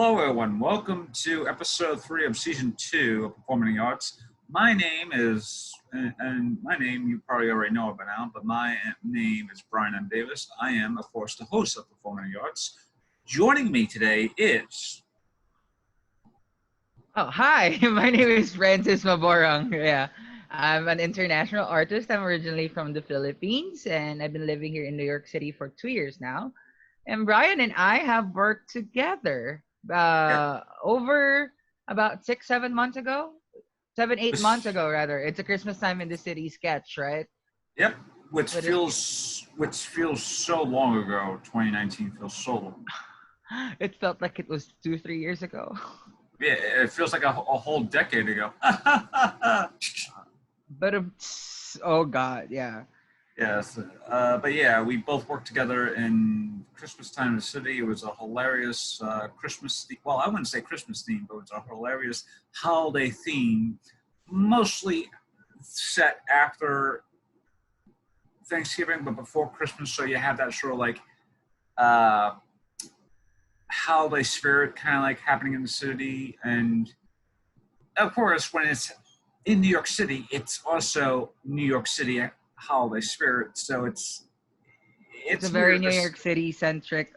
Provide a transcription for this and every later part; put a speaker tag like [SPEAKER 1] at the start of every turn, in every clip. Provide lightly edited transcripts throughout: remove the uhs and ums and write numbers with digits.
[SPEAKER 1] Hello, everyone. Welcome to episode 3 of season 2 of Performing Arts. My name is, and my name you probably already know by now, but my name is Bryan M. Davis. I am, of course, the host of Performing Arts. Joining me today is.
[SPEAKER 2] Oh, hi. My name is Francis Mabborang. Yeah. I'm an international artist. I'm originally from the Philippines and I've been living here in New York City for 2 years now. And Brian and I have worked together
[SPEAKER 1] Yep,
[SPEAKER 2] over about 6, 7 months ago. 7, 8 months
[SPEAKER 1] this,
[SPEAKER 2] ago, rather. It's a Christmas time in the city sketch, right?
[SPEAKER 1] yep, which
[SPEAKER 2] With this,
[SPEAKER 1] feels so long ago. 2019 feels so long.
[SPEAKER 2] it felt like it was 2, 3 years ago.
[SPEAKER 1] Yeah, it feels like a whole decade ago.
[SPEAKER 2] But oh god, yeah.
[SPEAKER 1] Yes, but yeah, we both worked together in Christmas time in the city. It was a hilarious Christmas. Well, I wouldn't say Christmas theme, but it was a hilarious holiday theme, mostly set after Thanksgiving, but before Christmas. So you have that sort of like uh, holiday spirit, kind of like happening in the city, and of course, when it's in New York City, it's also New York City holiday spirit. So
[SPEAKER 2] It's a
[SPEAKER 1] it's
[SPEAKER 2] very
[SPEAKER 1] weird.
[SPEAKER 2] New
[SPEAKER 1] This
[SPEAKER 2] York City centric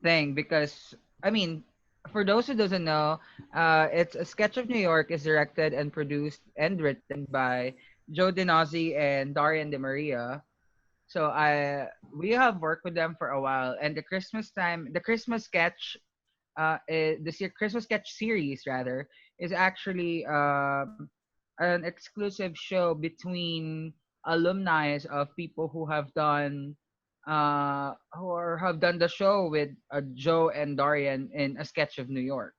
[SPEAKER 2] thing because I mean, for those who doesn't know, it's a sketch of New York is directed and produced and written by Joe DiNozzi and Darian De Maria. So we have worked with them for a while, and the Christmas sketch, this year Christmas sketch series rather is actually an exclusive show between alumni of people who have done the show with Joe and Darian in a sketch of New York.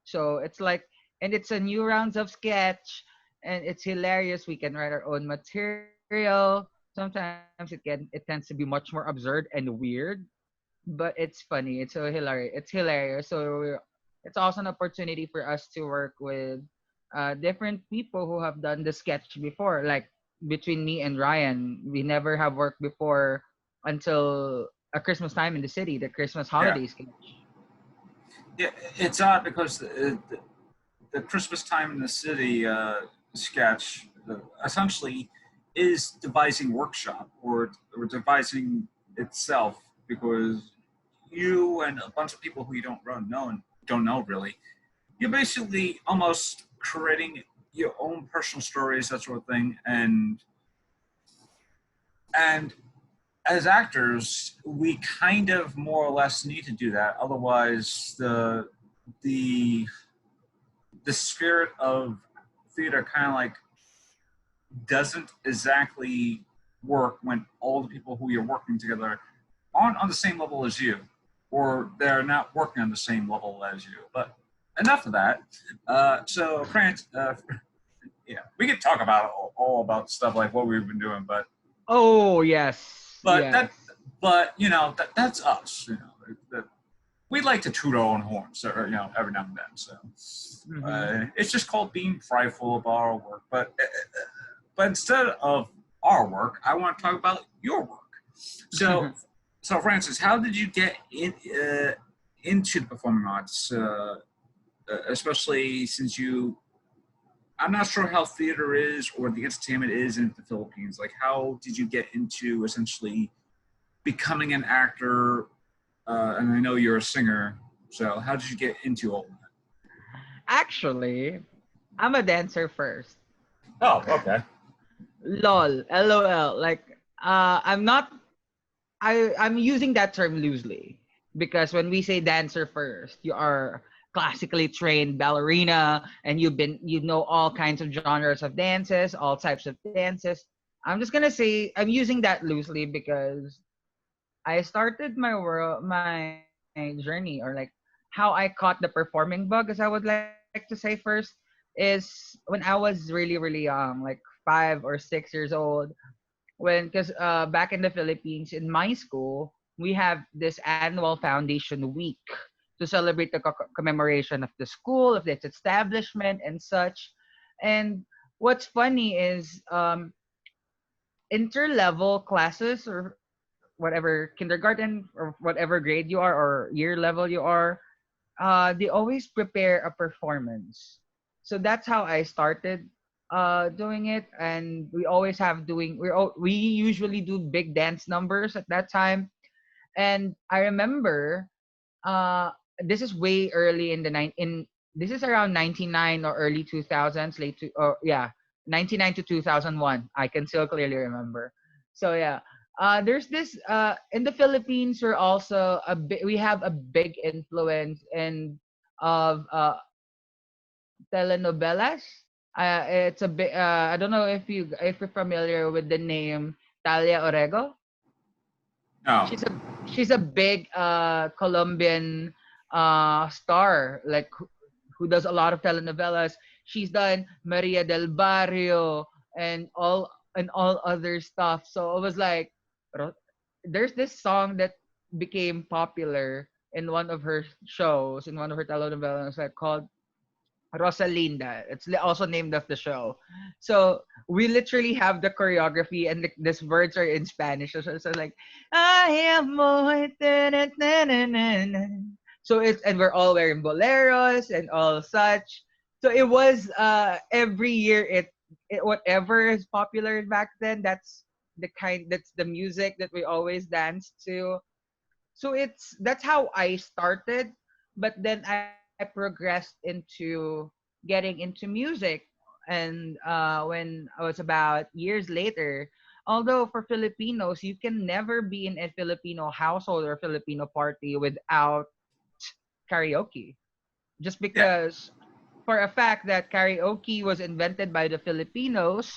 [SPEAKER 2] So it's like, and it's a new rounds of sketch, and it's hilarious. We can write our own material. Sometimes it tends to be much more absurd and weird, but it's funny. It's so hilarious. It's hilarious. It's also an opportunity for us to work with different people who have done the sketch before. Like between me and Ryan, we never have worked before until a Christmas time in the city, the Christmas
[SPEAKER 1] Yeah,
[SPEAKER 2] holiday sketch.
[SPEAKER 1] yeah, it's odd because the Christmas time in the city sketch essentially is devising workshop or devising itself because you and a bunch of people who you don't know really, you're basically almost creating your own personal stories, that sort of thing, and as actors, we kind of more or less need to do that. Otherwise, the the spirit of theater kind of like doesn't exactly work when all the people who you're working together aren't on the same level as you, or they're not working on the same level as you. But enough of that. So, France, yeah, we could talk about all about stuff like what we've been doing,
[SPEAKER 2] Oh yes,
[SPEAKER 1] but that,
[SPEAKER 2] yes.
[SPEAKER 1] but that's us. We like to toot our own horns, or, every now and then. So
[SPEAKER 2] Mm-hmm.
[SPEAKER 1] it's just called being prideful of our work. But instead of our work, I want to talk about your work. So, so Francis, how did you get into the performing arts, especially since you? I'm not sure how theater is or the entertainment is in the Philippines. Like, how did you get into essentially becoming an actor? And I know you're a singer, so how did you get into all that?
[SPEAKER 2] Actually, I'm a dancer first.
[SPEAKER 1] Oh, okay.
[SPEAKER 2] Lol, LOL. Like, I'm not. I'm using that term loosely because when we say dancer first, you are classically trained ballerina and you know all kinds of genres of dances, all types of dances. I'm just gonna say I'm using that loosely because I started my journey, or like how I caught the performing bug, as I would like to say first, is when I was really young, like 5 or 6 years old, when because back in the Philippines in my school we have this annual foundation week to celebrate the commemoration of the school, of its establishment and such. And what's funny is interlevel classes, or whatever kindergarten or whatever grade you are or year level you are, they always prepare a performance. So that's how I started doing it, and we always have doing we usually do big dance numbers at that time. And I remember uh this is way early in the nine in this is around 99 or early 2000s, late to or yeah, 99 to 2001. I can still clearly remember. So yeah, there's this in the Philippines, we have a big influence in of telenovelas. It's a bit I don't know if you're familiar with the name Talia Orego.
[SPEAKER 1] No.
[SPEAKER 2] She's a big Colombian star, like who does a lot of telenovelas. She's done Maria del Barrio and all other stuff. So it was like there's this song that became popular in one of her shows, in one of her telenovelas, like called Rosalinda. It's also named of the show. So we literally have the choreography, and these words are in Spanish. So like, I am muy so it's, and we're all wearing boleros and all such. So it was every year it whatever is popular back then. That's the music that we always dance to. So that's how I started, but then I progressed into getting into music. And when I was about years later, although for Filipinos, you can never be in a Filipino household or Filipino party without karaoke, just
[SPEAKER 1] Yeah.
[SPEAKER 2] because for a fact that karaoke was invented by Filipinos,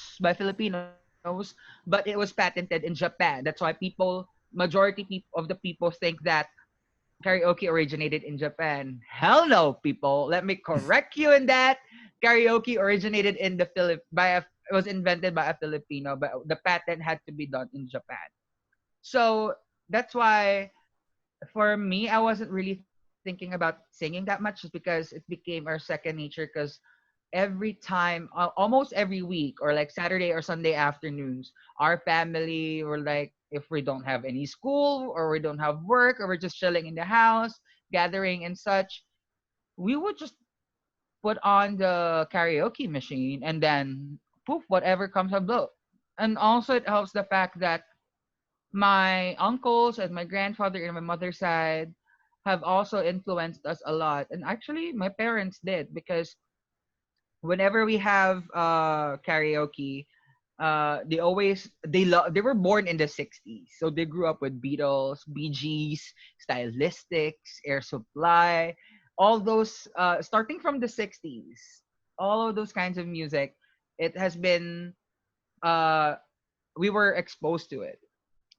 [SPEAKER 2] but it was patented in Japan. That's why majority of the people think that karaoke originated in Japan. Hell no, people. Let me correct you in that. Karaoke originated in the Philip by a it was invented by a Filipino, but the patent had to be done in Japan. So that's why for me, I wasn't really thinking about singing that much, just because it became our second nature. Because every time, almost every week, or like Saturday or Sunday afternoons, our family were like, if we don't have any school or we don't have work or we're just chilling in the house, gathering and such, we would just put on the karaoke machine and then poof, whatever comes up blow. And also, it helps the fact that my uncles and my grandfather and my mother's side have also influenced us a lot. And actually, my parents did, because whenever we have karaoke, they were born in the 60s, so they grew up with Beatles, Bee Gees, Stylistics, Air Supply, all those starting from the 60s, all of those kinds of music. It has been uh we were exposed to it.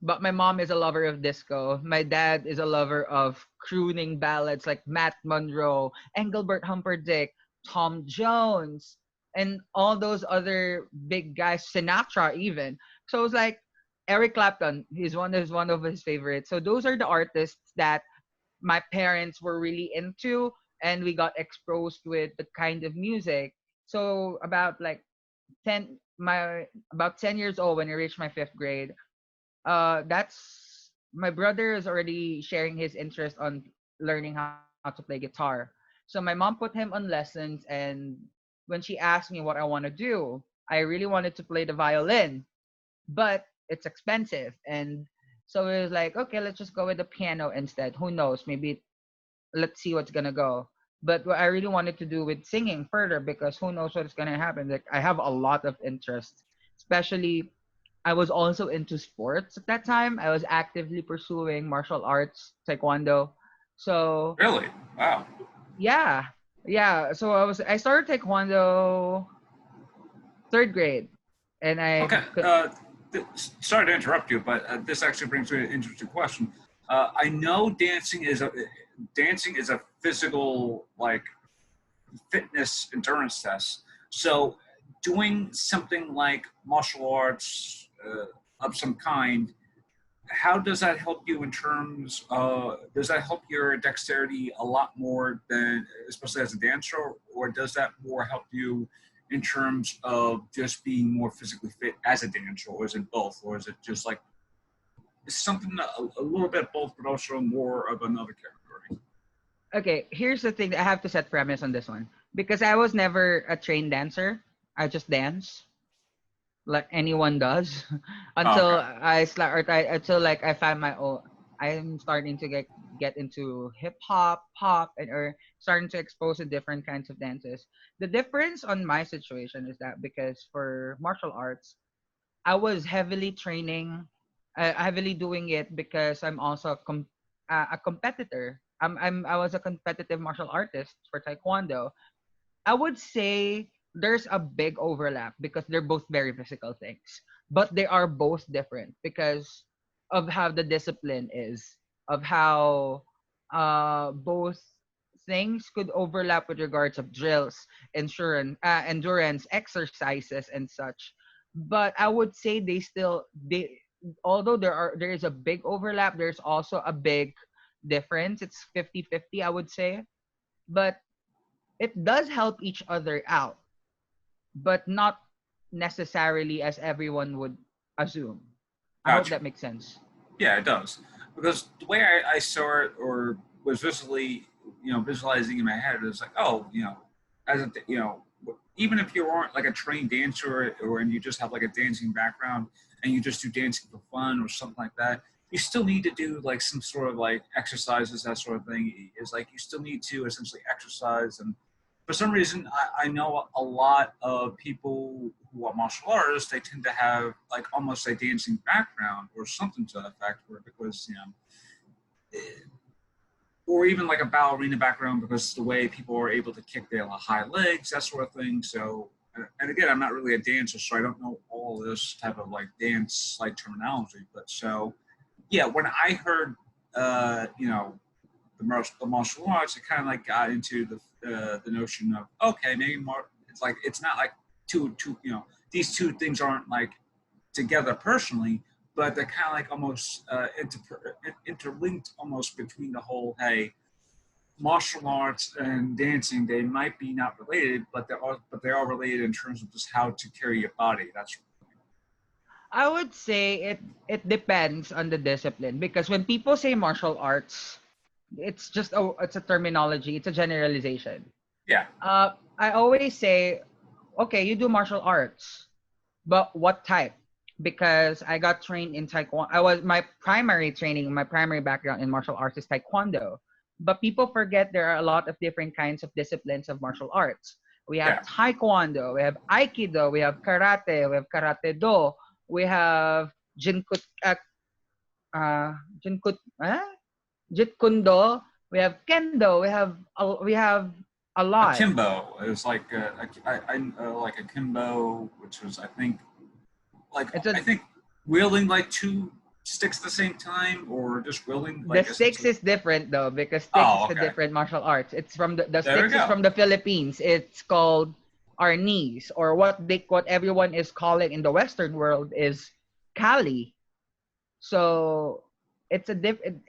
[SPEAKER 2] But my mom is a lover of disco. My dad is a lover of crooning ballads like Matt Monroe, Engelbert Humperdinck, Tom Jones, and all those other big guys, Sinatra even. So it's like Eric Clapton, is one of his favorites. So those are the artists that my parents were really into, and we got exposed with the kind of music. So about 10 years old, when I reached my 5th grade, that's my brother is already sharing his interest on learning how to play guitar. So my mom put him on lessons, and when she asked me what I want to do, I really wanted to play the violin, but it's expensive. And so it was like, okay, let's just go with the piano instead. Who knows? Maybe let's see what's gonna go. But what I really wanted to do with singing further, because who knows what's gonna happen. Like, I have a lot of interest, especially I was also into sports at that time. I was actively pursuing martial arts, taekwondo. So
[SPEAKER 1] Really? Wow.
[SPEAKER 2] yeah, yeah. So I started taekwondo 3rd grade, and
[SPEAKER 1] Okay. Sorry to interrupt you, but this actually brings me to an interesting question. I know dancing is a physical, like, fitness endurance test. So doing something like martial arts of some kind, how does that help you in terms does that help your dexterity a lot more than, especially as a dancer, or does that more help you in terms of just being more physically fit as a dancer, or is it both, or is it just like something a little bit both but also more of another category?
[SPEAKER 2] Okay, here's the thing. I have to set premise on this one because I was never a trained dancer. I just dance like anyone does
[SPEAKER 1] Oh,
[SPEAKER 2] until
[SPEAKER 1] okay.
[SPEAKER 2] until like I find my own. I'm starting to get into hip hop, pop, and or starting to expose to different kinds of dances. The difference on my situation is that because for martial arts, I was heavily training, heavily doing it because I'm also a competitor. I was a competitive martial artist for taekwondo. I would say there's a big overlap because they're both very physical things, but they are both different because of how the discipline is, of how both things could overlap with regards of drills, endurance, exercises, and such. But I would say they although there is a big overlap, there's also a big difference. It's 50-50, I would say. But it does help each other out, but not necessarily as everyone would assume. I hope
[SPEAKER 1] Gotcha.
[SPEAKER 2] that makes sense.
[SPEAKER 1] Yeah, it does. Because the way I saw it or was visually, visualizing in my head is like, oh, as a, even if you aren't like a trained dancer or and you just have like a dancing background and you just do dancing for fun or something like that, you still need to do like some sort of like exercises, that sort of thing. Is like you still need to essentially exercise. And for some reason, I know a lot of people who are martial artists. They tend to have like almost a dancing background or something to that effect, where because or even like a ballerina background because the way people are able to kick their high legs, that sort of thing. So, and again, I'm not really a dancer, so I don't know all this type of like dance like terminology. But so, yeah, when I heard, the martial arts, it kind of like got into the notion of okay, maybe more. It's like it's not like two these two things aren't like together personally, but they're kind of like almost interlinked almost between the whole hey martial arts and dancing. They might be not related, but they are related in terms of just how to carry your body. That's
[SPEAKER 2] I would say it depends on the discipline because when people say martial arts, it's a terminology, it's a generalization.
[SPEAKER 1] yeah,
[SPEAKER 2] I always say, okay, you do martial arts, but what type? Because I got trained in taekwondo. I was my primary training, my primary background in martial arts is taekwondo. But people forget there are a lot of different kinds of disciplines of martial arts. We have
[SPEAKER 1] yeah,
[SPEAKER 2] taekwondo, we have aikido, we have karate, we have karate do, we have jinkut, uh, jinkut, eh? Jeet Kune Do, we have kendo, we have a lot.
[SPEAKER 1] akimbo is like like akimbo, which was like
[SPEAKER 2] It's a
[SPEAKER 1] I think wielding like two sticks at the same time, or just wielding
[SPEAKER 2] The
[SPEAKER 1] like
[SPEAKER 2] sticks
[SPEAKER 1] essentially.
[SPEAKER 2] is different though because sticks is
[SPEAKER 1] Oh,
[SPEAKER 2] a
[SPEAKER 1] okay.
[SPEAKER 2] different martial arts. It's from the
[SPEAKER 1] There we
[SPEAKER 2] sticks is
[SPEAKER 1] go.
[SPEAKER 2] from the Philippines. It's called arnis or what everyone is calling in the Western world is Kali. So it's a different.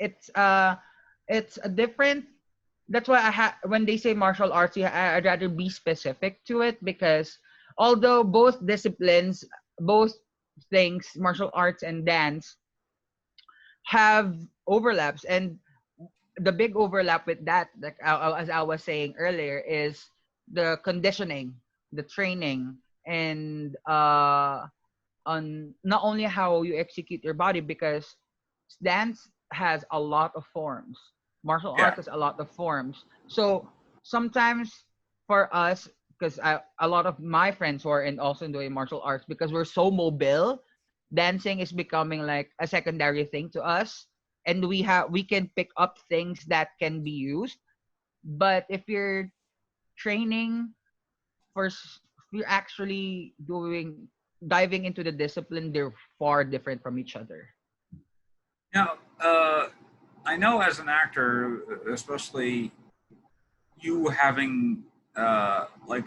[SPEAKER 2] That's why when they say martial arts, I'd rather be specific to it because although both disciplines, both things, martial arts and dance have overlaps and the big overlap with that, like as I was saying earlier, is the conditioning, the training, and on not only how you execute your body because dance has a lot of forms, martial
[SPEAKER 1] Yeah,
[SPEAKER 2] arts has a lot of forms. So sometimes for us, because a lot of my friends who are also doing martial arts, because we're so mobile, dancing is becoming like a secondary thing to us, and we can pick up things that can be used. But if you're training if you're actually doing diving into the discipline, they're far different from each other.
[SPEAKER 1] now I know as an actor, especially you having like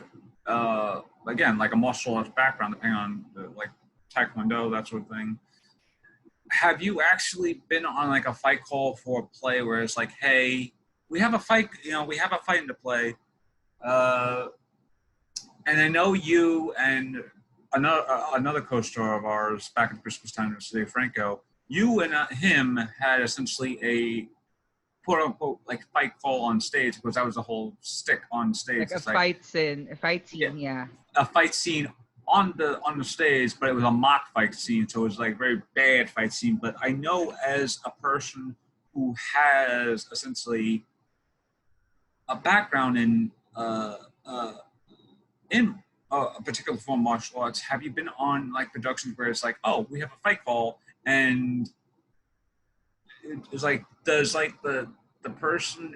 [SPEAKER 1] again like a martial arts background, depending on like taekwondo, that sort of thing. Have you actually been on like a fight call for a play where it's like, hey, we have a fight, we have a fight in the play, uh, and I know you and another co-star of ours back at Christmas time in City Franco, you and him had essentially quote unquote like fight call on stage, because that was a whole stick on stage.
[SPEAKER 2] Like a
[SPEAKER 1] It's like
[SPEAKER 2] fight
[SPEAKER 1] yeah,
[SPEAKER 2] scene, yeah.
[SPEAKER 1] a fight scene on the stage, but it was a mock fight scene, so it was like very bad fight scene. But I know as a person who has essentially a background uh, in a particular form of martial arts, have you been on like productions where it's like, oh, we have a fight call, and it's like, does like the person,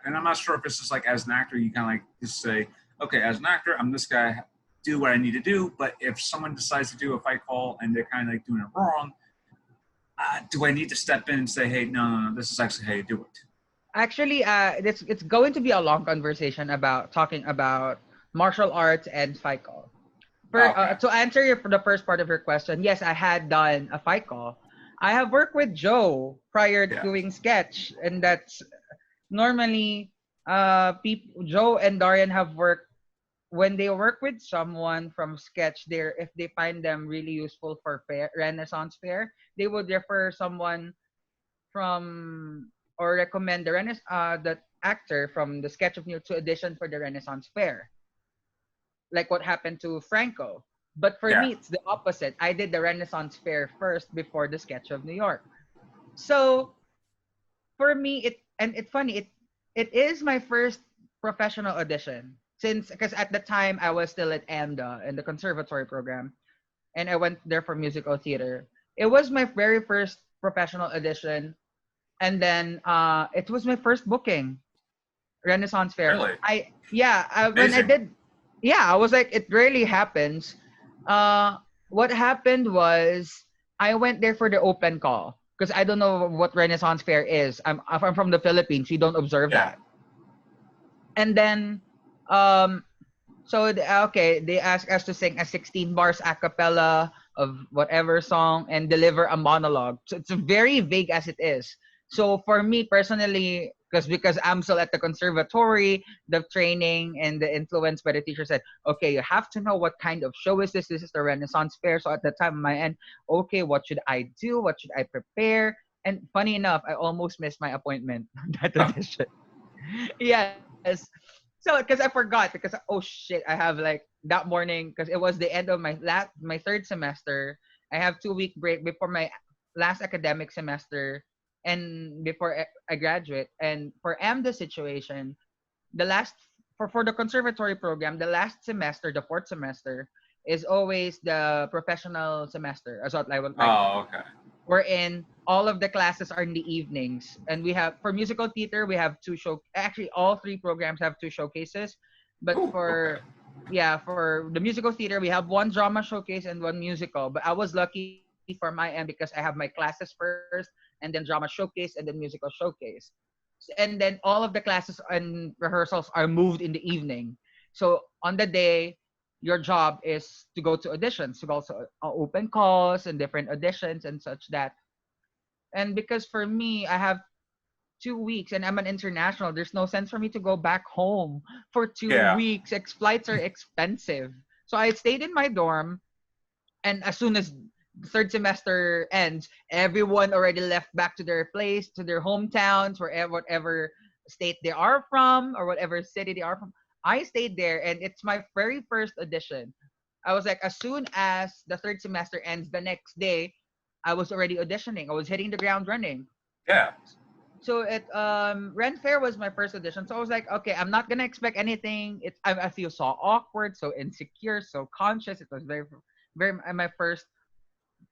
[SPEAKER 1] and I'm not sure if this is like as an actor, you kind of like just say, okay, as an actor, I'm this guy, do what I need to do. But if someone decides to do a fight call and they're kind of like doing it wrong, do I need to step in and say, hey, no, this is actually how you do it?
[SPEAKER 2] Actually, it's going to be a long conversation about talking about martial arts and fight call.
[SPEAKER 1] Oh, okay.
[SPEAKER 2] To answer for the first part of your question, yes, I had done a fight call. I have worked with Joe prior to
[SPEAKER 1] Yeah.
[SPEAKER 2] doing sketch, and that's normally people. Joe and Darian have worked when they work with someone from sketch. There, if they find them really useful for Renaissance fair, they would refer someone from or recommend the actor from the sketch of New to audition for the Renaissance fair, like what happened to Franco. But for
[SPEAKER 1] Yeah.
[SPEAKER 2] me, it's the opposite. I did the Renaissance fair first before the sketch of New York. So for me, it's funny. It is my first professional audition since because at the time I was still at AMDA in the conservatory program, and I went there for musical theater. It was my very first professional audition, and then it was my first booking Renaissance fair.
[SPEAKER 1] Really?
[SPEAKER 2] When I
[SPEAKER 1] Amazing.
[SPEAKER 2] did, yeah, I was like, it rarely happens. Uh, what happened was I went there for the open call because I don't know what Renaissance fair is. I'm from the Philippines. We don't observe
[SPEAKER 1] Yeah.
[SPEAKER 2] that. And then, um, okay, they asked us to sing a 16 bars a cappella of whatever song and deliver a monologue. So it's very vague as it is. So for me personally, because I'm still at the conservatory, the training and the influence by the teacher said, okay, you have to know what kind of show is this. This is the Renaissance Fair. So at the time on my end, okay, what should I do? What should I prepare? And funny enough, I almost missed my appointment on that audition. Yes. So because I forgot because oh shit, I have like that morning because it was the end of my third semester. I have 2 week break before my last academic semester and before I graduate. And for the situation, the last for the conservatory program, the last semester, the fourth semester, is always the professional semester. As what I would like
[SPEAKER 1] Oh, okay.
[SPEAKER 2] wherein all of the classes are in the evenings. And we have for musical theater, we have two show. Actually, all three programs have two showcases. But
[SPEAKER 1] Ooh, okay.
[SPEAKER 2] for the musical theater, we have one drama showcase and one musical. But I was lucky for my end because I have my classes first, and then drama showcase, and then musical showcase. And then all of the classes and rehearsals are moved in the evening. So on the day, your job is to go to auditions, to go to open calls and different auditions and such that. And because for me, I have 2 weeks and I'm an international, there's no sense for me to go back home for two
[SPEAKER 1] Yeah.
[SPEAKER 2] weeks. Flights are expensive. So I stayed in my dorm, and as soon as the third semester ends, everyone already left back to their place, to their hometowns, wherever whatever state they are from or whatever city they are from. I stayed there, and it's my very first audition. I was like, as soon as the third semester ends, the next day, I was already auditioning. I was hitting the ground running.
[SPEAKER 1] Yeah.
[SPEAKER 2] So it Ren Fair was my first audition. So I was like, okay, I'm not gonna expect anything. I feel so awkward, so insecure, so conscious. It was very my first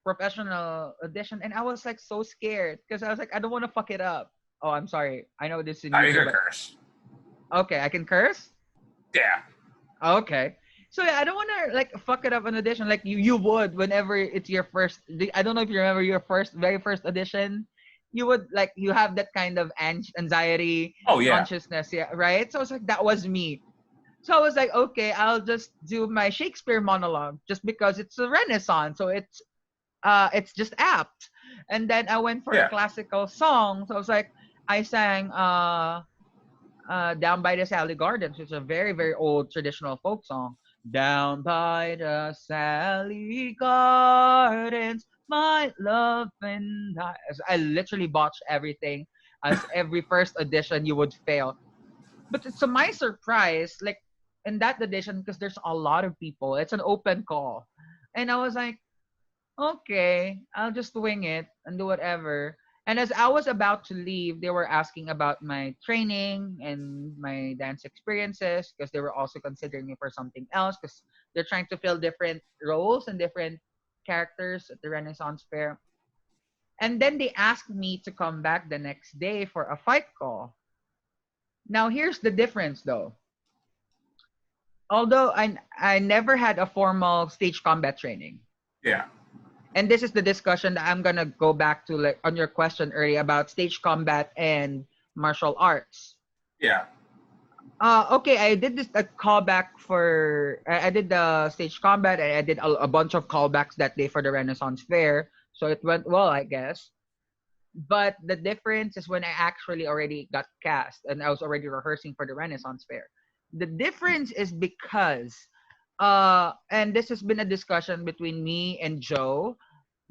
[SPEAKER 2] professional audition, and I was like so scared because I was like, I don't want to fuck it up. Oh, I'm sorry. I know this is
[SPEAKER 1] Now you
[SPEAKER 2] unusual,
[SPEAKER 1] can
[SPEAKER 2] but
[SPEAKER 1] curse.
[SPEAKER 2] okay, I can curse.
[SPEAKER 1] Yeah.
[SPEAKER 2] Okay. So yeah, I don't want to like fuck it up an audition like you would whenever it's your first. I don't know if you remember your very first audition. You would like you have that kind of anxiety,
[SPEAKER 1] Oh, yeah.
[SPEAKER 2] consciousness, yeah, right? So it's like that was me. So I was like, okay, I'll just do my Shakespeare monologue just because it's a Renaissance, so it's just apt. And then I went for a
[SPEAKER 1] Yeah.
[SPEAKER 2] classical song. So I was like, I sang Down by the Sally Gardens, which is a very, very old traditional folk song. Down by the Sally Gardens, my love and I literally botched everything. as every first audition you would fail. But to my surprise, like in that audition, because there's a lot of people, it's an open call. And I was like, okay, I'll just wing it and do whatever. And as I was about to leave, they were asking about my training and my dance experiences because they were also considering me for something else because they're trying to fill different roles and different characters at the Renaissance Fair. And then they asked me to come back the next day for a fight call. Now, here's the difference though. Although I never had a formal stage combat training,
[SPEAKER 1] Yeah.
[SPEAKER 2] and this is the discussion that I'm gonna go back to, like on your question earlier about stage combat and martial arts.
[SPEAKER 1] Yeah.
[SPEAKER 2] Okay, I did this a callback for I did the stage combat and I did a bunch of callbacks that day for the Renaissance Fair, so it went well, I guess. But the difference is when I actually already got cast and I was already rehearsing for the Renaissance Fair. The difference is because and this has been a discussion between me and Joe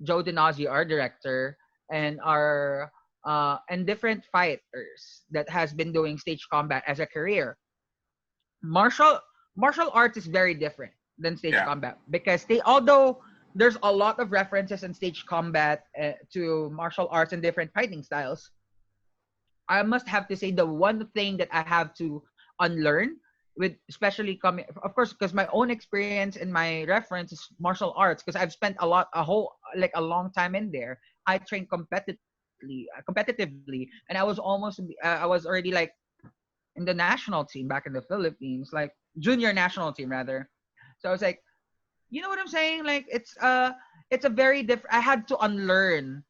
[SPEAKER 2] Denazzi, our director, and our and different fighters that has been doing stage combat as a career. Martial martial arts is very different than stage
[SPEAKER 1] Yeah.
[SPEAKER 2] combat because they, although there's a lot of references in stage combat to martial arts and different fighting styles, I must have to say the one thing that I have to unlearn with, especially coming, of course, because my own experience and my reference is martial arts because I've spent a whole, like a long time in there. I trained competitively, and I was almost I was already like in the national team back in the Philippines, like junior national team rather. So I was like, you know what I'm saying? Like it's a very different. I had to unlearn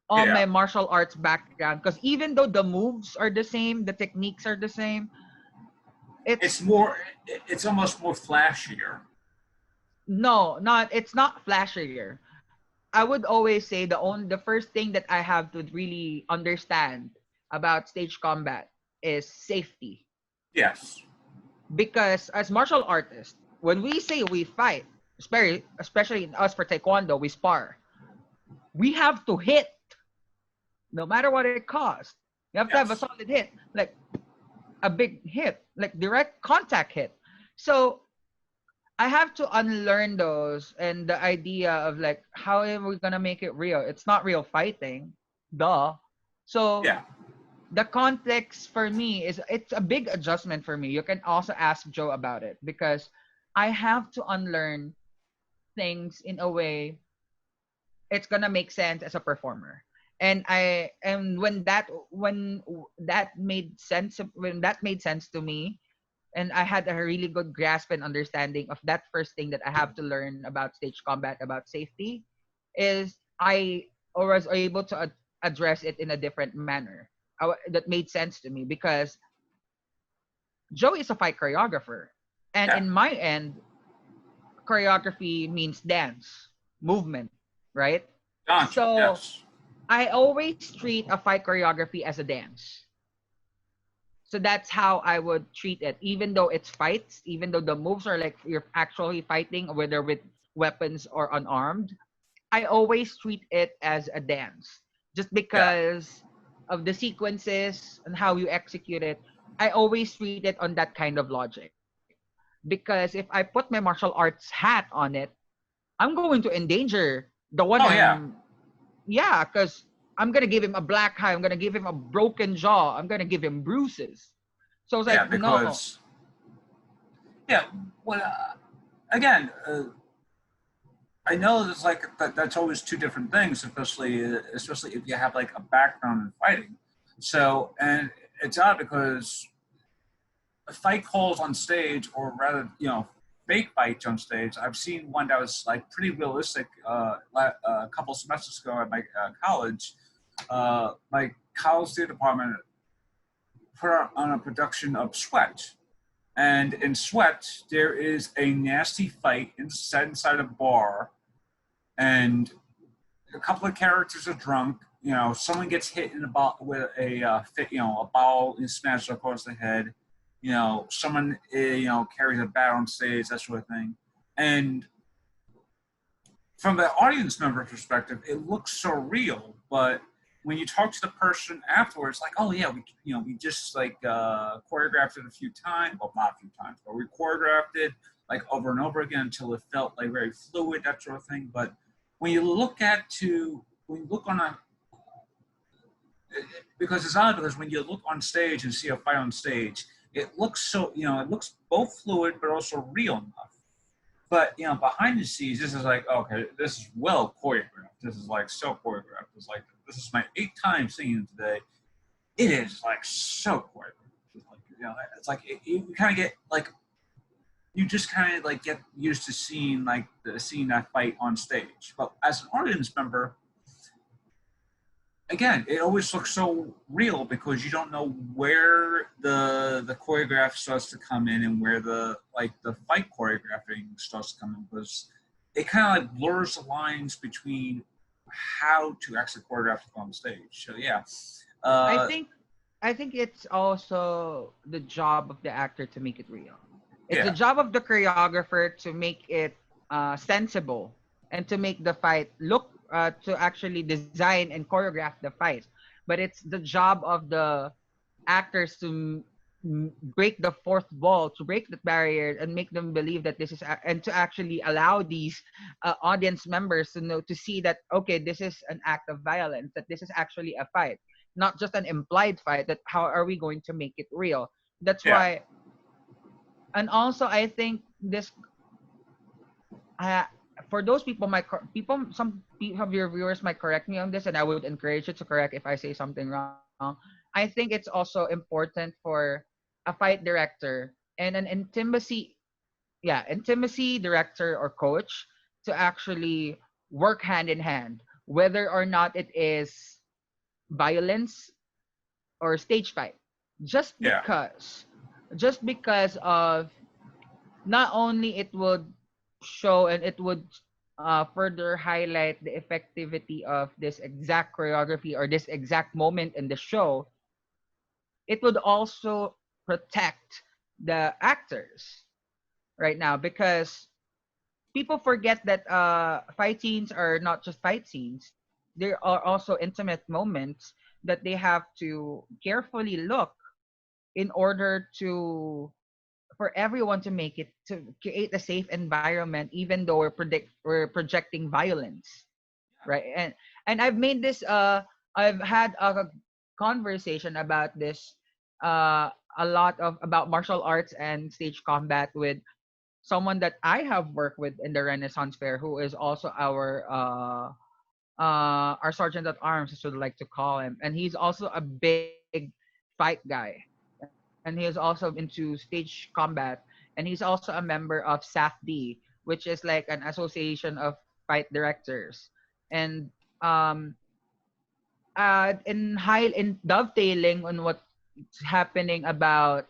[SPEAKER 2] all
[SPEAKER 1] Yeah.
[SPEAKER 2] my martial arts background because even though the moves are the same, the techniques are the same,
[SPEAKER 1] It's
[SPEAKER 2] it's
[SPEAKER 1] more. It's almost more flashier.
[SPEAKER 2] no, not it's not flashier. I would always say the first thing that I have to really understand about stage combat is safety.
[SPEAKER 1] Yes.
[SPEAKER 2] Because as martial artists, when we say we fight, especially in us for taekwondo, we spar. We have to hit no matter what it costs. You have to have a
[SPEAKER 1] Yes.
[SPEAKER 2] solid hit, like a big hit, like direct contact hit. So I have to unlearn those and the idea of like how are we gonna make it real? It's not real fighting, duh. So
[SPEAKER 1] Yeah.
[SPEAKER 2] the context for me is it's a big adjustment for me. You can also ask Joe about it because I have to unlearn things in a way it's gonna make sense as a performer. And when that made sense to me, and I had a really good grasp and understanding of that first thing that I have to learn about stage combat, about safety, is I was able to address it in a different manner. That made sense to me because Joe is a fight choreographer, and
[SPEAKER 1] Yeah.
[SPEAKER 2] in my end, choreography means dance, movement, right?
[SPEAKER 1] Gotcha.
[SPEAKER 2] So
[SPEAKER 1] Yes.
[SPEAKER 2] I always treat a fight choreography as a dance. So that's how I would treat it, even though it's fights, even though the moves are like you're actually fighting, whether with weapons or unarmed. I always treat it as a dance, just
[SPEAKER 1] Yeah.
[SPEAKER 2] because of the sequences and how you execute it. I always treat it on that kind of logic. Because if I put my martial arts hat on it, I'm going to endanger the one
[SPEAKER 1] Oh yeah.
[SPEAKER 2] I'm, yeah, because I'm gonna give him a black eye, I'm gonna give him a broken jaw, I'm gonna give him bruises. So I was
[SPEAKER 1] Yeah.
[SPEAKER 2] like, no.
[SPEAKER 1] Because yeah. Well, again, I know there's like that's always two different things, especially if you have like a background in fighting. So and it's odd because fight calls on stage, or rather, fake fights on stage. I've seen one that was like pretty realistic. A couple semesters ago at my college, my college theater department put on a production of Sweat, and in Sweat there is a nasty fight inside a bar, and a couple of characters are drunk. Someone gets hit in the ball with a ball is smashed across the head. Someone carries a bat on stage, that sort of thing. And from the audience member perspective, it looks so real, but when you talk to the person afterwards, like, oh yeah, we just like choreographed it a few times, well, not a few times, but we choreographed it like over and over again until it felt like very fluid, that sort of thing. But when you look on a, because it's odd, because when you look on stage and see a fight on stage, it looks so, it looks both fluid but also real enough. But behind the scenes, this is like, okay, this is well choreographed. This is like so choreographed. It's like, this is my 8th time singing today. It is like so choreographed. It's like you kind of get like, you just kind of like get used to seeing that fight on stage. But as an audience member, again, it always looks so real because you don't know where the choreograph starts to come in and where the fight choreographing starts to come in, because it kind of like blurs the lines between how to actually choreograph it on stage. So yeah,
[SPEAKER 2] I think it's also the job of the actor to make it real. It's the
[SPEAKER 1] yeah,
[SPEAKER 2] job of the choreographer to make it sensible and to make the fight look to actually design and choreograph the fight. But it's the job of the actors to break the fourth wall, to break the barrier, and make them believe that this is and to actually allow these audience members to know, to see that, okay, this is an act of violence, that this is actually a fight, not just an implied fight. That how are we going to make it real? That's
[SPEAKER 1] yeah,
[SPEAKER 2] why. And also I think this uh, for those people, people, some of your viewers might correct me on this, and I would encourage you to correct if I say something wrong. I think it's also important for a fight director and an intimacy director or coach to actually work hand in hand, whether or not it is violence or stage fight, just
[SPEAKER 1] yeah,
[SPEAKER 2] because of, not only it would show and it would further highlight the effectivity of this exact choreography or this exact moment in the show, it would also protect the actors right now, because people forget that fight scenes are not just fight scenes. There are also intimate moments that they have to carefully look in order to for everyone to make it, to create a safe environment, even though we're projecting violence, right? And I've had a conversation about this a lot of about martial arts and stage combat with someone that I have worked with in the Renaissance Fair, who is also our sergeant at arms, as I would like to call him, and he's also a big fight guy, and he is also into stage combat, and he's also a member of SAFD, which is like an association of fight directors. And um in dovetailing on what's happening about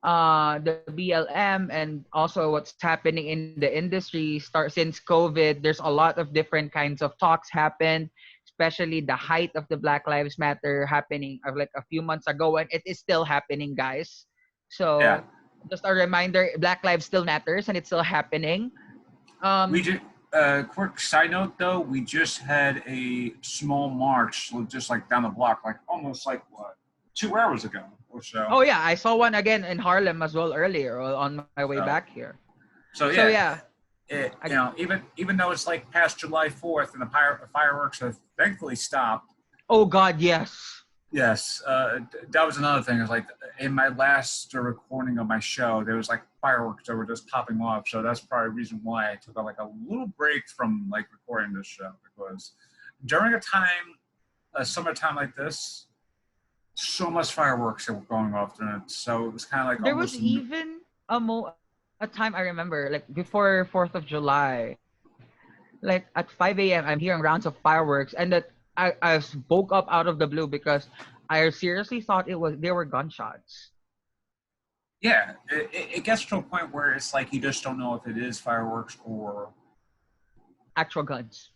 [SPEAKER 2] the BLM, and also what's happening in the industry start since COVID. There's a lot of different kinds of talks happened, especially the height of the Black Lives Matter happening of like a few months ago, and it is still happening, guys.
[SPEAKER 1] yeah.
[SPEAKER 2] So just a reminder, Black Lives still matters and it's still happening.
[SPEAKER 1] We
[SPEAKER 2] Um
[SPEAKER 1] just quick side note though, we just had a small march just like down the block, like almost like what, 2 hours ago or so.
[SPEAKER 2] oh yeah, I saw one again in Harlem as well earlier on my way back
[SPEAKER 1] So
[SPEAKER 2] here.
[SPEAKER 1] so
[SPEAKER 2] So
[SPEAKER 1] yeah,
[SPEAKER 2] yeah, I,
[SPEAKER 1] even though it's like past July 4th and the fireworks have thankfully stopped.
[SPEAKER 2] oh god, yes.
[SPEAKER 1] Yes, that was another thing. Is like in my last recording of my show, there was like fireworks that were just popping off. So that's probably the reason why I took like a little break from like recording this show, because during a summertime like this, so much fireworks that were going off during it. So it was kind of like
[SPEAKER 2] There was
[SPEAKER 1] almost.
[SPEAKER 2] even a time I remember, like before 4th of July, like at 5 a.m. I'm hearing rounds of fireworks, and that I woke up out of the blue because I seriously thought they were gunshots.
[SPEAKER 1] Yeah, it gets to a point where it's like you just don't know if it is fireworks or.
[SPEAKER 2] Actual guns.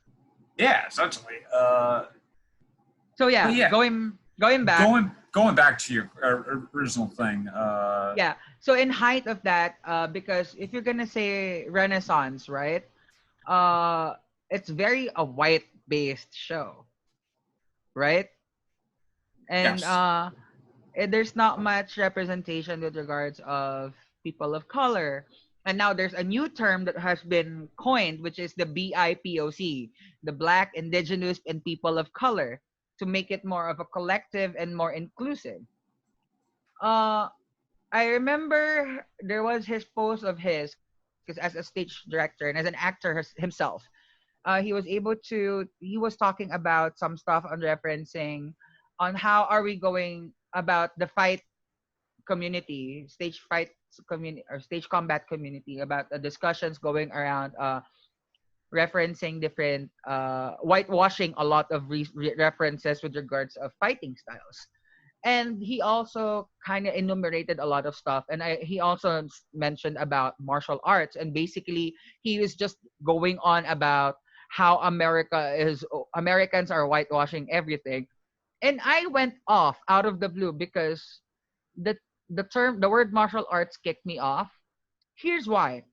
[SPEAKER 1] Yeah, essentially.
[SPEAKER 2] So
[SPEAKER 1] But
[SPEAKER 2] yeah,
[SPEAKER 1] yeah,
[SPEAKER 2] going back.
[SPEAKER 1] going back to your original thing.
[SPEAKER 2] Yeah. So in height of that, because if you're gonna say Renaissance, right? It's very a white based show. right? And
[SPEAKER 1] Yes.
[SPEAKER 2] there's not much representation with regards of people of color. And now there's a new term that has been coined, which is the BIPOC, the Black, Indigenous, and People of Color, to make it more of a collective and more inclusive. Uh, I remember there was his post of his, because as a stage director and as an actor himself, he was talking about some stuff on referencing on how are we going about the fight community, stage fight community or stage combat community, about the discussions going around referencing different whitewashing a lot of references with regards of fighting styles. And he also kind of enumerated a lot of stuff, and he also mentioned about martial arts, and basically he was just going on about how Americans are whitewashing everything. And I went off out of the blue because the the word martial arts kicked me off. Here's why.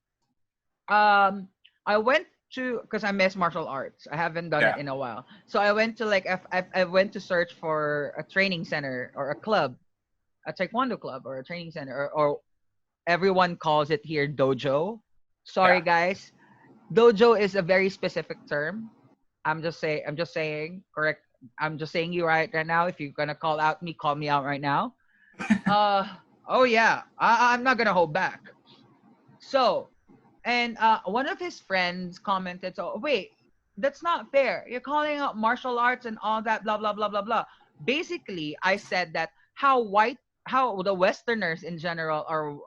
[SPEAKER 2] Um, I went to, because I miss martial arts. I haven't done it
[SPEAKER 1] Yeah.
[SPEAKER 2] in a while. So I went to like I went to search for a training center or a club, a taekwondo club or a training center, or everyone calls it here dojo. Sorry
[SPEAKER 1] Yeah.
[SPEAKER 2] guys, dojo is a very specific term. I'm just saying. Correct. I'm just saying you right now. If you're gonna call out me, call me out right now. Uh oh yeah. I'm not gonna hold back. So, and one of his friends commented, "So wait, that's not fair. You're calling out martial arts and all that, blah blah blah blah blah." Basically, I said that how the Westerners in general are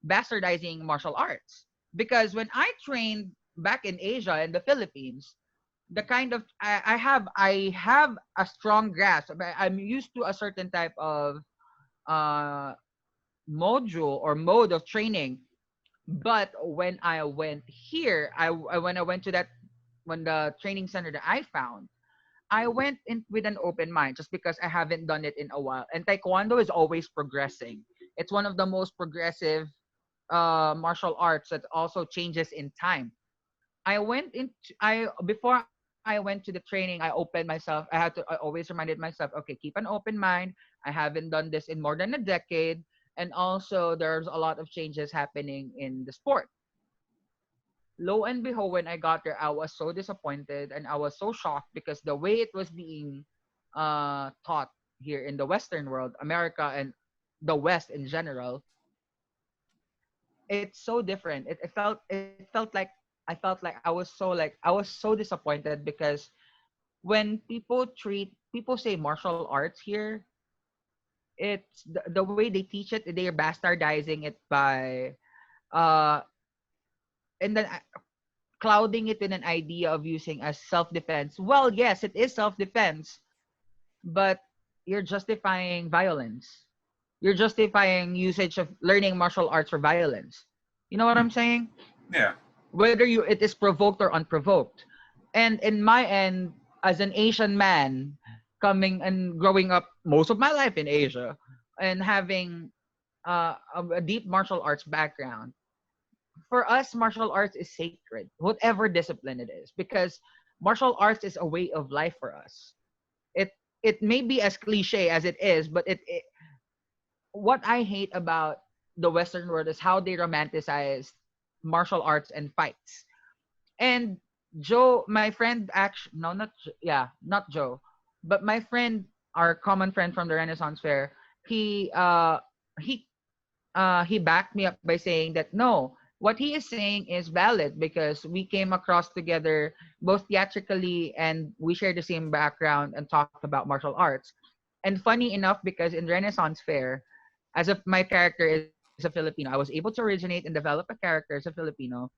[SPEAKER 2] bastardizing martial arts, because when I trained back in Asia and the Philippines, the kind of I have a strong grasp. I'm used to a certain type of uh module or mode of training. But when I went here, when I went to that, when the training center that I found, I went in with an open mind just because I haven't done it in a while. And Taekwondo is always progressing. It's one of the most progressive martial arts that also changes in time. I went into I before I went to the training, I opened myself. I always reminded myself, okay, keep an open mind. I haven't done this in more than a decade, and also there's a lot of changes happening in the sport. Lo and behold, when I got there, I was so disappointed and I was so shocked because the way it was being taught here in the Western world, America and the West in general, it's so different. It felt like I was so disappointed because when people say martial arts here, it's the way they teach it, they're bastardizing it by uh and then clouding it in an idea of using as self-defense. Well, yes, it is self-defense, but you're justifying violence. You're justifying usage of learning martial arts for violence. You know what
[SPEAKER 1] Hmm.
[SPEAKER 2] I'm saying?
[SPEAKER 1] Yeah.
[SPEAKER 2] Whether it is provoked or unprovoked. And in my end, as an Asian man, coming and growing up most of my life in Asia, and having a deep martial arts background, for us, martial arts is sacred, whatever discipline it is, because martial arts is a way of life for us. It it may be as cliche as it is, but it what I hate about the Western world is how they romanticize martial arts and fights. And Joe, my friend, actually, no, not Joe, but my friend, our common friend from the Renaissance Fair, he uh he he backed me up by saying that no, what he is saying is valid because we came across together both theatrically and we share the same background and talked about martial arts. And funny enough, because in Renaissance Fair, as if my character is a Filipino, I was able to originate and develop a character as a Filipino.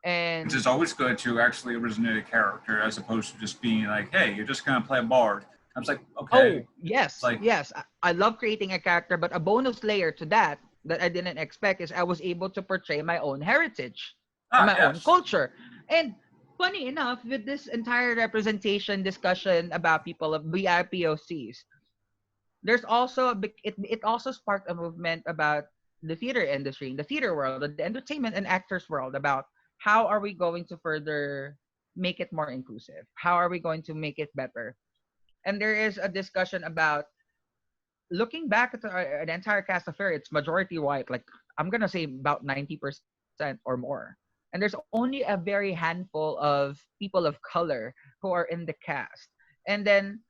[SPEAKER 2] And
[SPEAKER 1] Which is always good to actually originate a character as opposed to just being like, hey, you're just gonna play a bard. I was like, okay.
[SPEAKER 2] oh
[SPEAKER 1] It's
[SPEAKER 2] yes,
[SPEAKER 1] like,
[SPEAKER 2] yes, I love creating a character, but a bonus layer to that I didn't expect is I was able to portray my own heritage and my own
[SPEAKER 1] yes.
[SPEAKER 2] culture. And funny enough, with this entire representation discussion about people of BIPOCs, there's also it also sparked a movement about the theater industry, the theater world, the entertainment and actors world, about how are we going to further make it more inclusive? How are we going to make it better? and there is a discussion about looking back at the entire cast of Fairy. It's majority white. Like I'm gonna say about 90% or more. And there's only a very handful of people of color who are in the cast. And then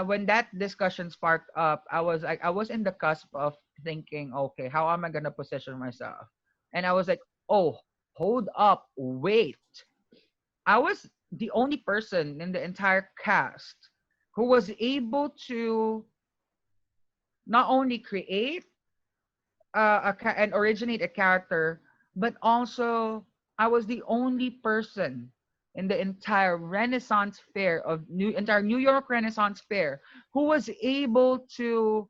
[SPEAKER 2] when that discussion sparked up, I was in the cusp of thinking, okay, how am I gonna position myself? And I was like, oh, hold up, wait. I was the only person in the entire cast who was able to not only create and originate a character, but also I was the only person in the entire Renaissance Fair of entire New York Renaissance Fair who was able to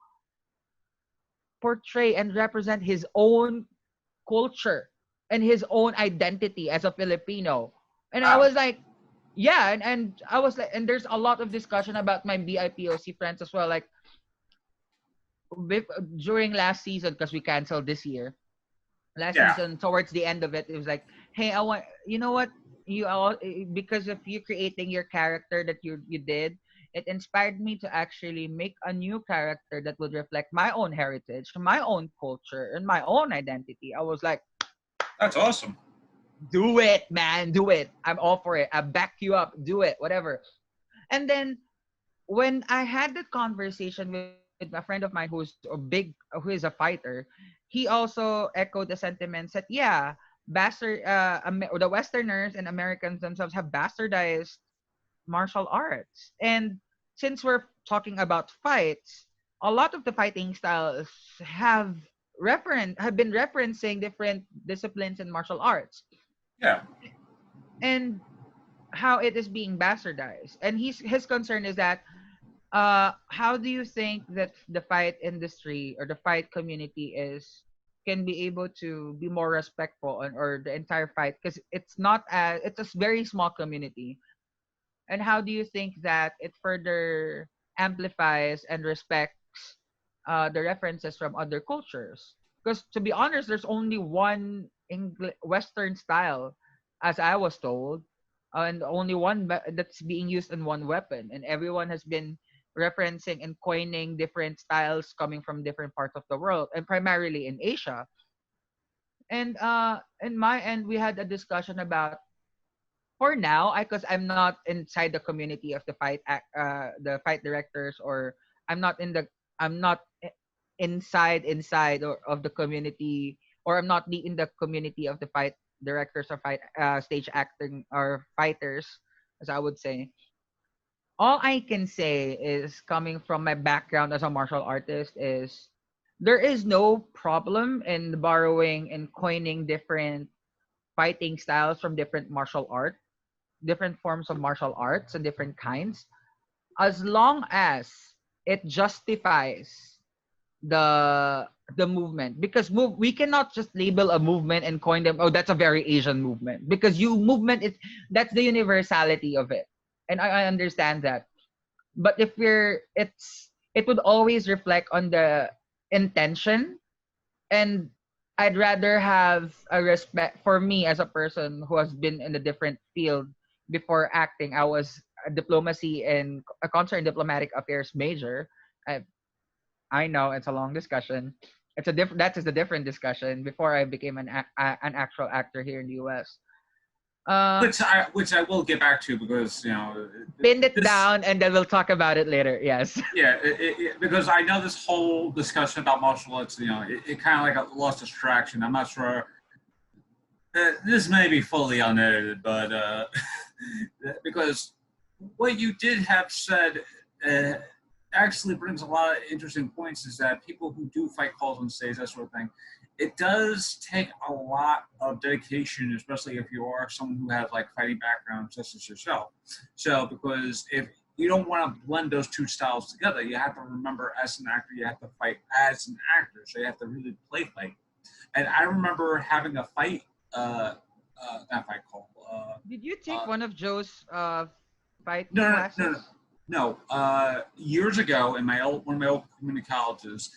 [SPEAKER 2] portray and represent his own culture and his own identity as a Filipino. And I
[SPEAKER 1] Wow.
[SPEAKER 2] was like, yeah, and I was like, and there's a lot of discussion about my BIPOC friends as well. Like during last season, because we canceled this year, last
[SPEAKER 1] Yeah.
[SPEAKER 2] season towards the end of it, it was like, hey, I want, you know what, you all, because of you creating your character that you did, it inspired me to actually make a new character that would reflect my own heritage, my own culture, and my own identity. I was like,
[SPEAKER 1] That's awesome.
[SPEAKER 2] do it, man, do it. I'm all for it. I back you up. Do it, whatever. And then when I had that conversation with a friend of mine who is a fighter, he also echoed the sentiments that yeah, the Westerners and Americans themselves have bastardized martial arts. And since we're talking about fights, a lot of the fighting styles have been referencing different disciplines in martial arts
[SPEAKER 1] Yeah.
[SPEAKER 2] and how it is being bastardized. And his concern is that how do you think that the fight industry or the fight community is can be able to be more respectful or the entire fight, because it's a very small community, and how do you think that it further amplifies and respects the references from other cultures? Because to be honest, there's only one Western style, as I was told, and only that's being used in one weapon, and everyone has been referencing and coining different styles coming from different parts of the world, and primarily in Asia. And in my end, we had a discussion about, for now, because I'm not inside the community of the fight directors, or I'm not inside or of the community, or I'm not in the community of the fight directors or fight stage acting or fighters, as I would say. All I can say is, coming from my background as a martial artist, is there is no problem in borrowing and coining different fighting styles from different forms of martial arts and different kinds, as long as it justifies the movement. Because we cannot just label a movement and coin them, oh, that's a very Asian movement, because that's the universality of it, and I understand that. But if it would always reflect on the intention, and I'd rather have a respect. For me, as a person who has been in a different field before acting, I was a diplomacy and a concert and diplomatic affairs major. I I know it's a long discussion. That is a different discussion before I became an actual actor here in the U.S. Uh,
[SPEAKER 1] Which I will get back to, because
[SPEAKER 2] Pin it
[SPEAKER 1] this
[SPEAKER 2] down and then we'll talk about it later. Yes.
[SPEAKER 1] yeah because I know this whole discussion about martial arts, it kind of like got lost distraction. I'm not sure. This may be fully unedited, but because what you did have said uh, actually brings a lot of interesting points. Is that people who do fight calls on stage, that sort of thing, it does take a lot of dedication, especially if you are someone who has like fighting background, such as yourself. So, because if you don't want to blend those two styles together, you have to remember, as an actor, you have to fight as an actor. So you have to really play fight. And I remember having a fight, not fight call.
[SPEAKER 2] Did you take
[SPEAKER 1] Uh,
[SPEAKER 2] one of Joe's fighting
[SPEAKER 1] no, no, no, no,
[SPEAKER 2] classes?
[SPEAKER 1] no. Years ago, in one of my old community colleges,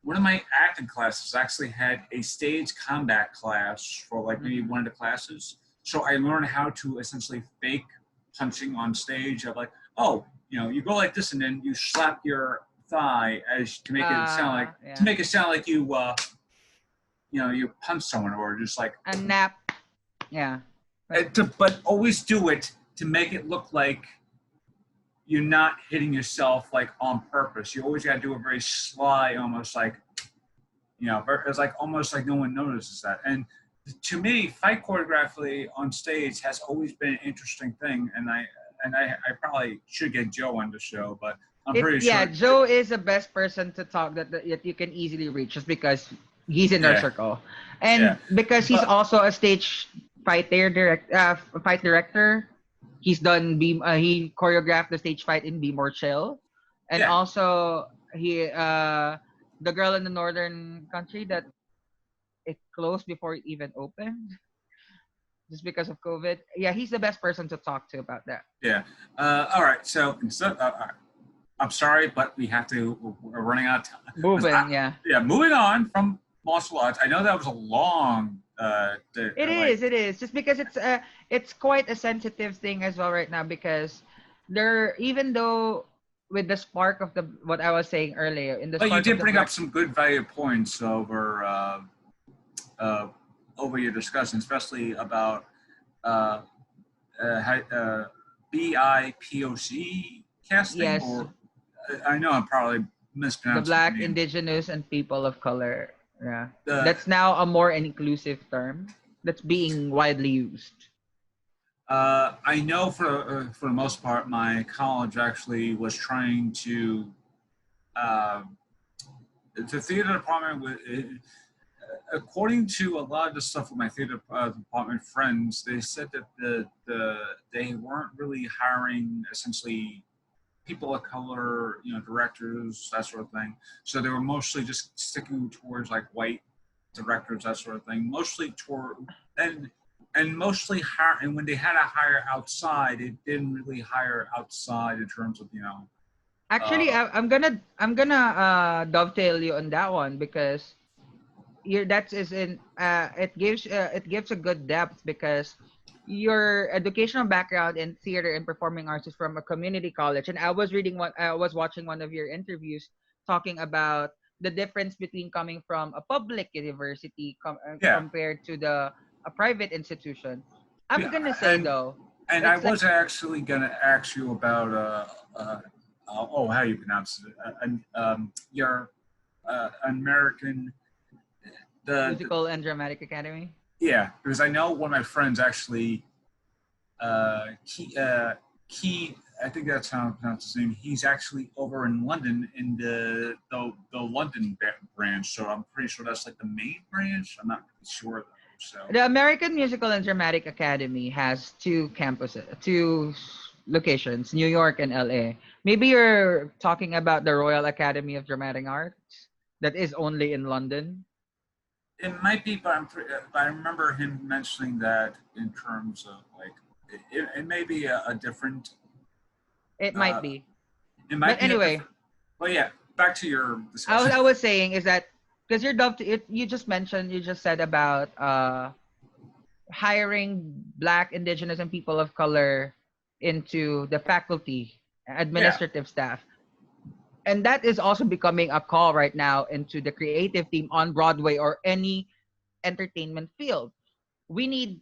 [SPEAKER 1] one of my acting classes actually had a stage combat class for like maybe
[SPEAKER 2] Mm-hmm.
[SPEAKER 1] one of the classes. So I learned how to essentially fake punching on stage. Of like, oh, you go like this, and then you slap your thigh as to
[SPEAKER 2] Yeah.
[SPEAKER 1] make it sound like you punch someone, or just like,
[SPEAKER 2] A nap. Yeah. But
[SPEAKER 1] but always do it to make it look like you're not hitting yourself like on purpose. You always got to do it very sly, almost like, it's like almost like no one notices that. And to me, fight choreography on stage has always been an interesting thing. And I probably should get Joe on the show, but I'm pretty sure.
[SPEAKER 2] Joe is the best person to talk that you can easily reach just because he's in our
[SPEAKER 1] Yeah,
[SPEAKER 2] circle,
[SPEAKER 1] yeah.
[SPEAKER 2] and because he's
[SPEAKER 1] But
[SPEAKER 2] also a stage fight director. He's done he choreographed the stage fight in Be More Chill, and
[SPEAKER 1] yeah,
[SPEAKER 2] also he the girl in the northern country that it closed before it even opened just because of COVID. Yeah, he's the best person to talk to about that.
[SPEAKER 1] yeah. All right. So instead, all right. I'm sorry, but we have to. We're running out of time.
[SPEAKER 2] Moving, yeah.
[SPEAKER 1] Yeah, moving on from martial arts. I know that was a long.
[SPEAKER 2] It is. Just because it's quite a sensitive thing as well right now because even though with the spark of the what I was saying earlier in the
[SPEAKER 1] But you
[SPEAKER 2] spark of
[SPEAKER 1] did
[SPEAKER 2] the
[SPEAKER 1] bring up
[SPEAKER 2] black.
[SPEAKER 1] some good value points uh, over your discussion, especially about uh, BIPOC casting,
[SPEAKER 2] Yes,
[SPEAKER 1] or I know I'm probably
[SPEAKER 2] the
[SPEAKER 1] mispronouncing the
[SPEAKER 2] black,
[SPEAKER 1] name.
[SPEAKER 2] indigenous, and people of color. Yeah,
[SPEAKER 1] The
[SPEAKER 2] that's now a more inclusive term that's being widely used.
[SPEAKER 1] I know for the most part, my college actually was trying to. Uh, the theater department, according to a lot of the stuff with my theater department friends, they said that they weren't really hiring essentially people of color, directors, that sort of thing. So they were mostly just sticking towards like white directors, that sort of thing. Mostly toward and mostly hire. And when they had to hire outside, it didn't really hire outside in terms of
[SPEAKER 2] Actually,
[SPEAKER 1] Uh,
[SPEAKER 2] I'm gonna dovetail you on that one because that's is in it gives a good depth because your educational background in theater and performing arts is from a community college, and I was watching one of your interviews talking about the difference between coming from a public university
[SPEAKER 1] yeah,
[SPEAKER 2] compared to the a private institution. I'm
[SPEAKER 1] yeah,
[SPEAKER 2] gonna say
[SPEAKER 1] and
[SPEAKER 2] though,
[SPEAKER 1] I
[SPEAKER 2] it's like
[SPEAKER 1] was actually gonna ask you about how you pronounce it, your American the
[SPEAKER 2] musical and dramatic academy.
[SPEAKER 1] yeah, because I know one of my friends actually Key Key, I think that's how I pronounce his name. He's actually over in London in the London branch, so I'm pretty sure that's like the main branch. I'm not really sure though. So
[SPEAKER 2] The American Musical and Dramatic Academy has locations, New York and LA. Maybe you're talking about the Royal Academy of Dramatic Arts that is only in London.
[SPEAKER 1] it might be, but I remember him mentioning that in terms of like it may be a different.
[SPEAKER 2] It might
[SPEAKER 1] Uh,
[SPEAKER 2] be.
[SPEAKER 1] it
[SPEAKER 2] But
[SPEAKER 1] might be a
[SPEAKER 2] anyway,
[SPEAKER 1] different. But yeah, back to your
[SPEAKER 2] what
[SPEAKER 1] discussion.
[SPEAKER 2] I was saying is that because you just said about hiring black, indigenous, and people of color into the faculty,
[SPEAKER 1] Yeah,
[SPEAKER 2] administrative staff. And that is also becoming a call right now into the creative team on Broadway or any entertainment field. We need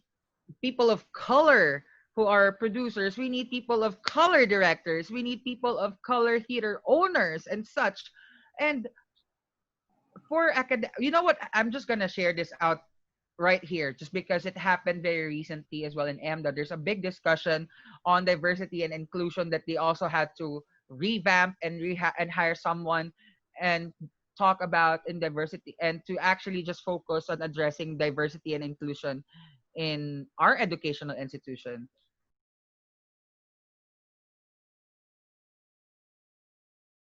[SPEAKER 2] people of color who are producers. We need people of color directors. We need people of color theater owners and such. And you know what? I'm just gonna share this out right here just because it happened very recently as well in AMDA. There's a big discussion on diversity and inclusion that they also had to revamp and and hire someone and talk about in diversity and to actually just focus on addressing diversity and inclusion in our educational institution.